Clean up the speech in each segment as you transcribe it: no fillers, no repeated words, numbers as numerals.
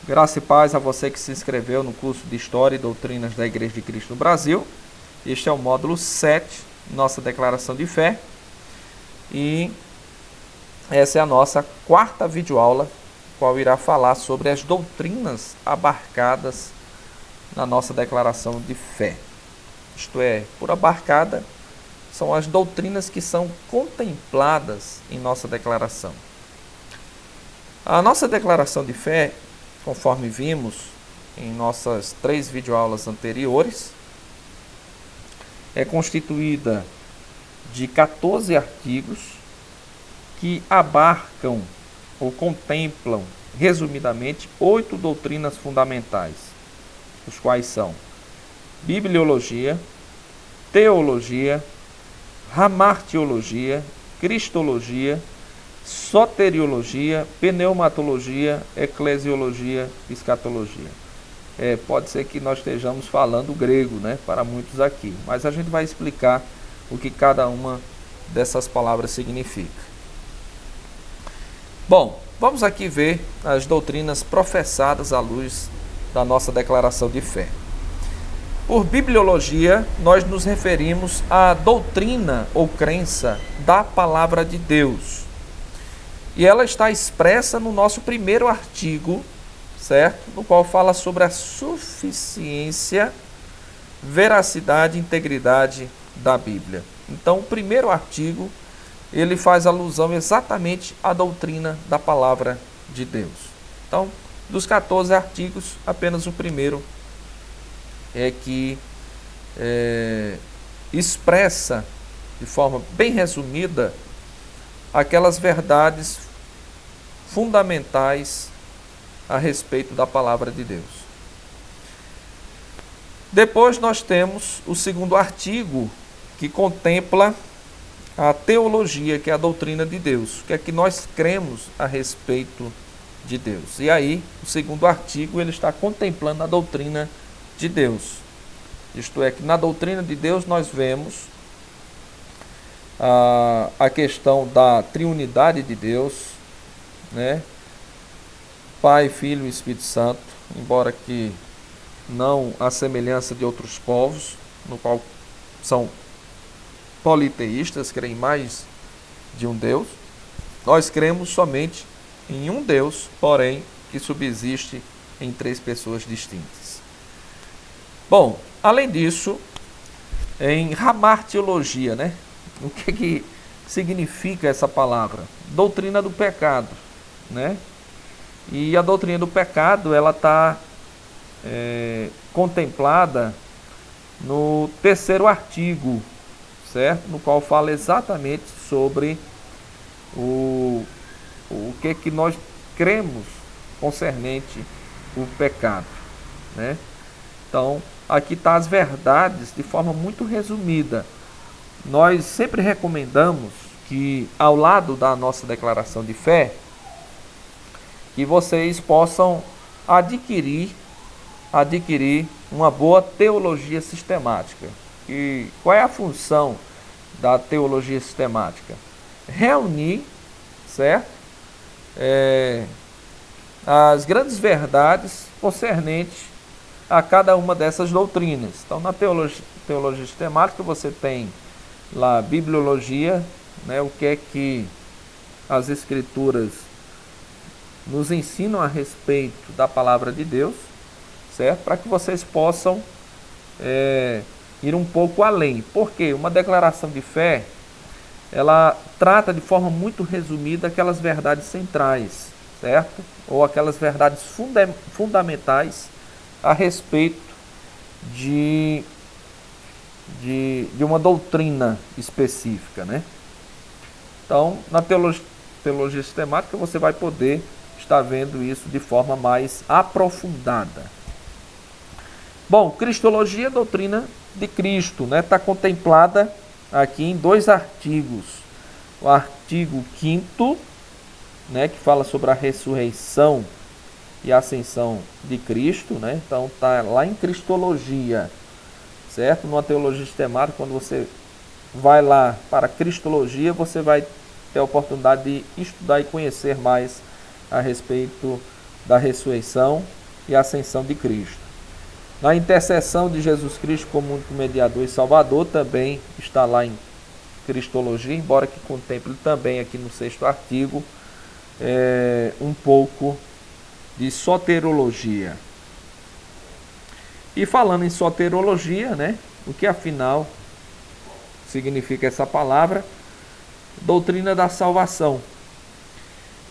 Graça e paz a você que se inscreveu no curso de História e Doutrinas da Igreja de Cristo no Brasil. Este é o módulo 7, nossa declaração de fé. E essa é a nossa quarta videoaula, qual irá falar sobre as doutrinas abarcadas na nossa declaração de fé. Isto é, por abarcada, são as doutrinas que são contempladas em nossa declaração. A nossa declaração de fé, conforme vimos em nossas 3 videoaulas anteriores, é constituída de 14 artigos que abarcam ou contemplam, resumidamente, 8 doutrinas fundamentais, os quais são bibliologia, teologia, hamartiologia, cristologia, soteriologia, pneumatologia, eclesiologia, escatologia. Pode ser que nós estejamos falando grego, né, para muitos aqui, mas a gente vai explicar o que cada uma dessas palavras significa. Bom, vamos aqui ver as doutrinas professadas à luz da nossa declaração de fé. Por bibliologia, nós nos referimos à doutrina ou crença da palavra de Deus. E ela está expressa no nosso primeiro artigo, certo? No qual fala sobre a suficiência, veracidade e integridade da Bíblia. Então, o primeiro artigo, ele faz alusão exatamente à doutrina da palavra de Deus. Então, dos 14 artigos, apenas o primeiro é que expressa de forma bem resumida aquelas verdades fundamentais a respeito da palavra de Deus. Depois nós temos o segundo artigo, que contempla a teologia, que é a doutrina de Deus, o que é que nós cremos a respeito de Deus. E aí, o segundo artigo, ele está contemplando a doutrina de Deus. Isto é, que na doutrina de Deus nós vemos a questão da triunidade de Deus, né? Pai, Filho e Espírito Santo, embora que não à semelhança de outros povos, no qual são politeístas, creem mais de um Deus. Nós cremos somente em um Deus, porém, que subsiste em 3 pessoas distintas. Bom, além disso, em hamartiologia, né? O que significa essa palavra? Doutrina do pecado, né? E a doutrina do pecado, ela está contemplada no terceiro artigo, certo? No qual fala exatamente sobre o que nós cremos concernente o pecado, né? Então, aqui está as verdades de forma muito resumida. Nós sempre recomendamos que, ao lado da nossa declaração de fé, que vocês possam adquirir uma boa teologia sistemática. E qual é a função da teologia sistemática? Reunir, certo? As grandes verdades concernentes a cada uma dessas doutrinas. Então, na teologia sistemática, você tem lá a bibliologia, né, o que é que as escrituras nos ensinam a respeito da palavra de Deus, certo? Para que vocês possam ir um pouco além. Porque uma declaração de fé, ela trata de forma muito resumida aquelas verdades centrais, certo? Ou aquelas verdades fundamentais a respeito de uma doutrina específica, né? Então, na teologia sistemática, você vai poder estar vendo isso de forma mais aprofundada. Bom, cristologia, doutrina de Cristo, né? Está contemplada aqui em 2 artigos. O artigo 5º, né, que fala sobre a ressurreição e a ascensão de Cristo, né? Então está lá em cristologia, certo? Numa teologia sistemática, quando você vai lá para a cristologia, você vai ter a oportunidade de estudar e conhecer mais a respeito da ressurreição e ascensão de Cristo. Na intercessão de Jesus Cristo como único mediador e salvador, também está lá em Cristologia, embora que contemple também aqui no 6º artigo um pouco de soterologia. E falando em soterologia, né, o que afinal significa essa palavra? Doutrina da salvação,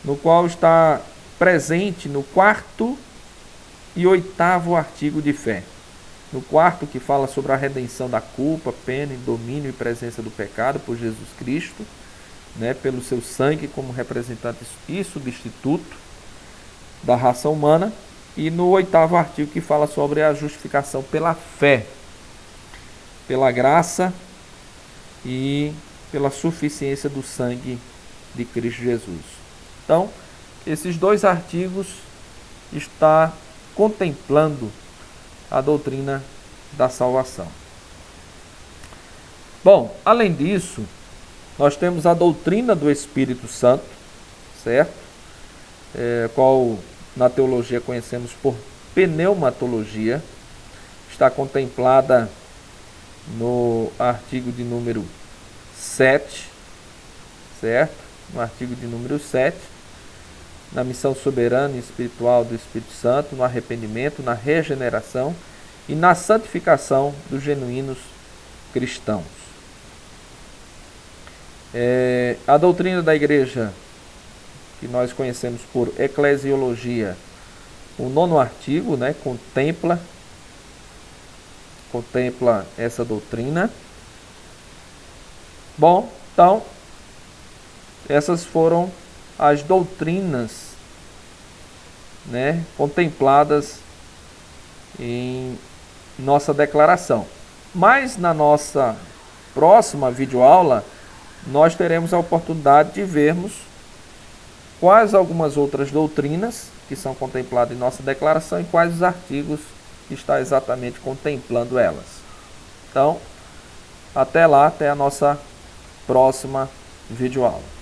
no qual está presente no 4º e 8º artigo de fé. No 4º, que fala sobre a redenção da culpa, pena, domínio e presença do pecado por Jesus Cristo, né, pelo seu sangue como representante e substituto da raça humana. E no 8º artigo, que fala sobre a justificação pela fé, pela graça e pela suficiência do sangue de Cristo Jesus. Então, esses 2 artigos estão contemplando a doutrina da salvação. Bom, além disso, nós temos a doutrina do Espírito Santo, certo? Qual na teologia conhecemos por pneumatologia, está contemplada no artigo de número 7, certo? No artigo de número 7, na missão soberana e espiritual do Espírito Santo, no arrependimento, na regeneração e na santificação dos genuínos cristãos. A doutrina da igreja, que nós conhecemos por eclesiologia, o 9º artigo, né, contempla essa doutrina. Bom, então, essas foram as doutrinas, né, contempladas em nossa declaração. Mas na nossa próxima videoaula, nós teremos a oportunidade de vermos quais algumas outras doutrinas que são contempladas em nossa declaração e quais os artigos que está exatamente contemplando elas. Então, até lá, até a nossa próxima videoaula.